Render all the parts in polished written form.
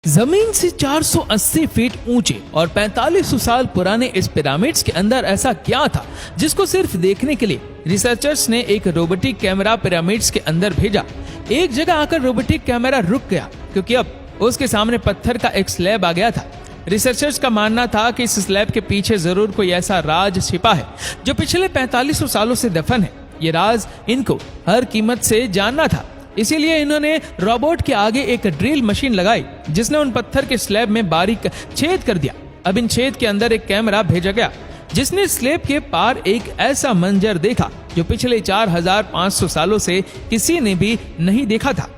जमीन से 480 फीट ऊंचे और 4500 साल पुराने इस पिरामिड्स के अंदर ऐसा क्या था जिसको सिर्फ देखने के लिए रिसर्चर्स ने एक रोबोटिक कैमरा पिरामिड्स के अंदर भेजा। एक जगह आकर रोबोटिक कैमरा रुक गया क्योंकि अब उसके सामने पत्थर का एक स्लैब आ गया था। रिसर्चर्स का मानना था कि इस स्लैब के पीछे जरूर कोई ऐसा राज छिपा है जो पिछले 4500 सालों से दफन है। ये राज इनको हर कीमत से जानना था, इसीलिए इन्होंने रोबोट के आगे एक ड्रिल मशीन लगाई जिसने उन पत्थर के स्लैब में बारीक छेद कर दिया। अब इन छेद के अंदर एक कैमरा भेजा गया जिसने स्लैब के पार एक ऐसा मंजर देखा जो पिछले 4500 सालों से किसी ने भी नहीं देखा था।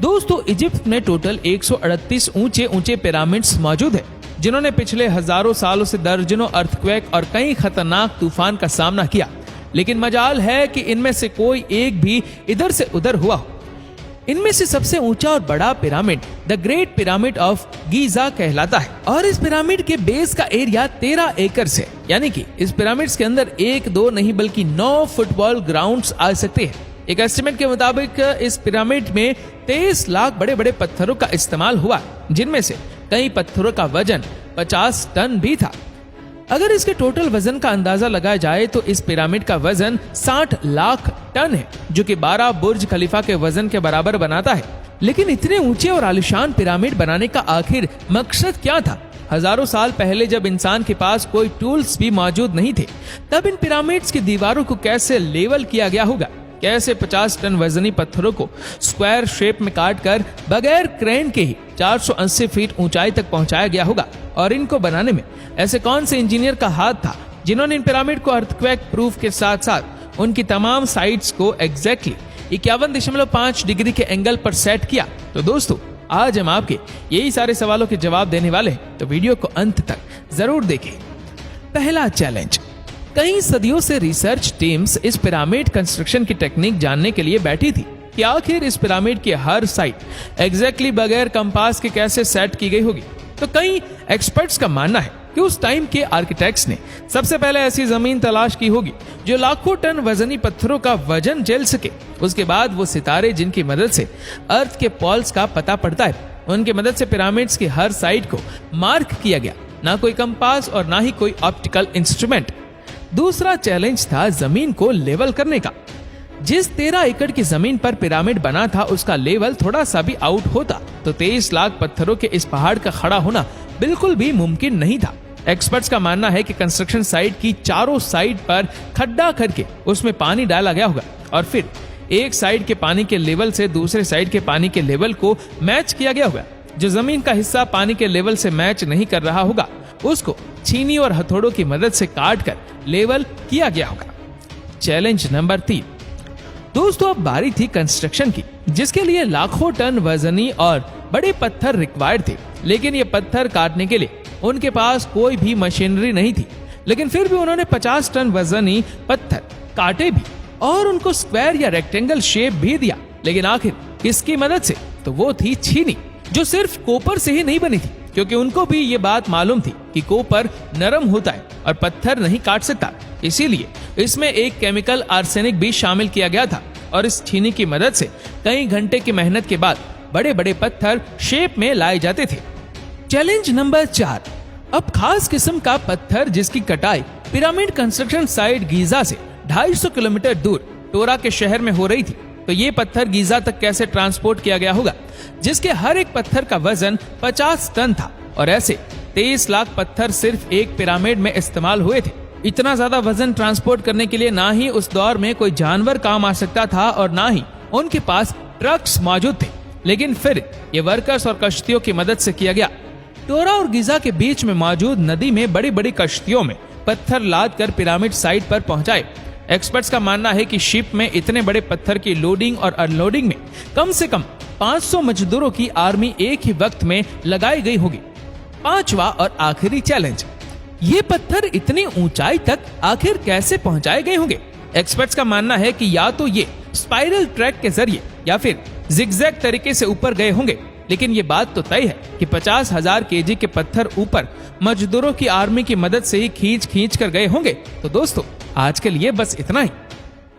दोस्तों, इजिप्ट में टोटल 138 ऊंचे ऊंचे पिरामिड्स मौजूद है जिन्होंने पिछले हजारों सालों से दर्जनों अर्थक्वेक और कई खतरनाक तूफान का सामना किया, लेकिन मजाल है कि इनमें से कोई एक भी इधर से उधर हुआ हो। इनमें से सबसे ऊंचा और बड़ा pyramid the great pyramid of Giza कहलाता है और इस पिरामिड के बेस का एरिया 13 एकड़ है, यानी कि इस पिरामिड्स के अंदर 1-2 नहीं बल्कि 9 फुटबॉल ग्राउंड्स आ सकते हैं। एक एस्टिमेट के मुताबिक इस पिरामिड में 23 लाख बड़े बड़े पत्थरों का इस्तेमाल हुआ, जिनमें से कई पत्थरों का वजन 50 टन भी था। अगर इसके टोटल वजन का अंदाजा लगाया जाए तो इस पिरामिड का वजन 60 लाख टन है, जो कि 12 बुर्ज खलीफा के वजन के बराबर बनाता है। लेकिन इतने ऊंचे और आलीशान पिरामिड बनाने का आखिर मकसद क्या था? हजारों साल पहले जब इंसान के पास कोई टूल्स भी मौजूद नहीं थे, तब इन पिरामिड्स की दीवारों को कैसे लेवल किया गया होगा? कैसे 50 टन वजनी पत्थरों को स्क्वायर शेप में काट कर बगैर क्रेन के ही 480 फीट ऊंचाई तक पहुंचाया गया होगा? और इनको बनाने में ऐसे कौन से इंजीनियर का हाथ था जिन्होंने इन पिरामिड को अर्थक्वेक प्रूफ के साथ साथ उनकी तमाम साइड्स को एग्जैक्टली 51.5 डिग्री के एंगल पर सेट किया? तो दोस्तों, आज हम आपके यही सारे सवालों के जवाब देने वाले हैं, तो वीडियो को अंत तक जरूर देखें। पहला चैलेंज। कई सदियों से रिसर्च टीम्स इस पिरामिड कंस्ट्रक्शन की टेक्निक जानने के लिए बैठी थी कि आखिर इस पिरामिड की हर साइड एग्जैक्टली बगैर कंपास के कैसे सेट की गई होगी। तो कई एक्सपर्ट्स का मानना है कि उस टाइम के आर्किटेक्ट्स ने सबसे पहले ऐसी जमीन तलाश की होगी जो लाखों टन वजनी पत्थरों का वजन झेल सके। उसके बाद वो सितारे जिनकी मदद से अर्थ के पोल्स का पता पड़ता है, उनकी मदद से पिरामिड्स की हर साइड को मार्क किया गया, ना कोई कंपास और ना ही कोई ऑप्टिकल इंस्ट्रूमेंट। दूसरा चैलेंज था जमीन को लेवल करने का। जिस 13 एकड़ की जमीन पर पिरामिड बना था उसका लेवल थोड़ा सा भी आउट होता तो 23 लाख पत्थरों के इस पहाड़ का खड़ा होना बिल्कुल भी मुमकिन नहीं था। एक्सपर्ट्स का मानना है कि कंस्ट्रक्शन साइट की चारों साइड पर खड्डा करके उसमें पानी डाला गया होगा और फिर एक साइड के पानी के लेवल से दूसरे साइड के पानी के लेवल को मैच किया गया होगा। जो जमीन का हिस्सा पानी के लेवल से मैच नहीं कर रहा होगा उसको छीनी और हथौड़ों की मदद से काट कर लेवल किया गया होगा। Challenge number 3। दोस्तों, अब बारी थी कंस्ट्रक्शन की, जिसके लिए लाखों टन वजनी और बड़े पत्थर रिक्वायर्ड थे, लेकिन ये पत्थर काटने के लिए उनके पास कोई भी मशीनरी नहीं थी। लेकिन फिर भी उन्होंने 50 टन वजनी पत्थर काटे भी और उनको स्क्वायर या रेक्टेंगल शेप भी दिया। लेकिन आखिर किसकी मदद से? तो वो थी छीनी, जो सिर्फ कोपर से ही नहीं बनी थी, क्योंकि उनको भी ये बात मालूम थी कि कोपर नरम होता है और पत्थर नहीं काट सकता। इसीलिए इसमें एक केमिकल आर्सेनिक भी शामिल किया गया था और इस छीनी की मदद से कई घंटे की मेहनत के बाद बड़े बड़े पत्थर शेप में लाए जाते थे। Challenge number 4। अब खास किस्म का पत्थर जिसकी कटाई पिरामिड कंस्ट्रक्शन साइट गीजा से 250 किलोमीटर दूर टोरा के शहर में हो रही थी। तो ये पत्थर गीजा तक कैसे ट्रांसपोर्ट किया गया होगा, जिसके हर एक पत्थर का वजन 50 टन था और ऐसे 23 लाख पत्थर सिर्फ एक पिरामिड में इस्तेमाल हुए थे। इतना ज्यादा वजन ट्रांसपोर्ट करने के लिए ना ही उस दौर में कोई जानवर काम आ सकता था और ना ही उनके पास ट्रक्स मौजूद थे, लेकिन फिर ये वर्कर्स और कश्तियों की मदद से किया गया। टोरा और गीजा के बीच में मौजूद नदी में बड़ी बड़ी कश्तियों में पत्थर लाद कर पिरामिड साइट पर पहुंचाए। एक्सपर्ट्स का मानना है कि शिप में इतने बड़े पत्थर की लोडिंग और अनलोडिंग में कम से कम 500 मजदूरों की आर्मी एक ही वक्त में लगाई गई होगी। 5वां और आखिरी चैलेंज। ये पत्थर इतनी ऊंचाई तक आखिर कैसे पहुंचाए गए होंगे? एक्सपर्ट्स का मानना है कि या तो ये स्पाइरल ट्रैक के जरिए या फिर जिगजैग तरीके से ऊपर गए होंगे, लेकिन ये बात तो तय है कि 50,000 केजी के पत्थर ऊपर मजदूरों की आर्मी की मदद से ही खींच कर गए होंगे। तो दोस्तों, आज के लिए बस इतना ही।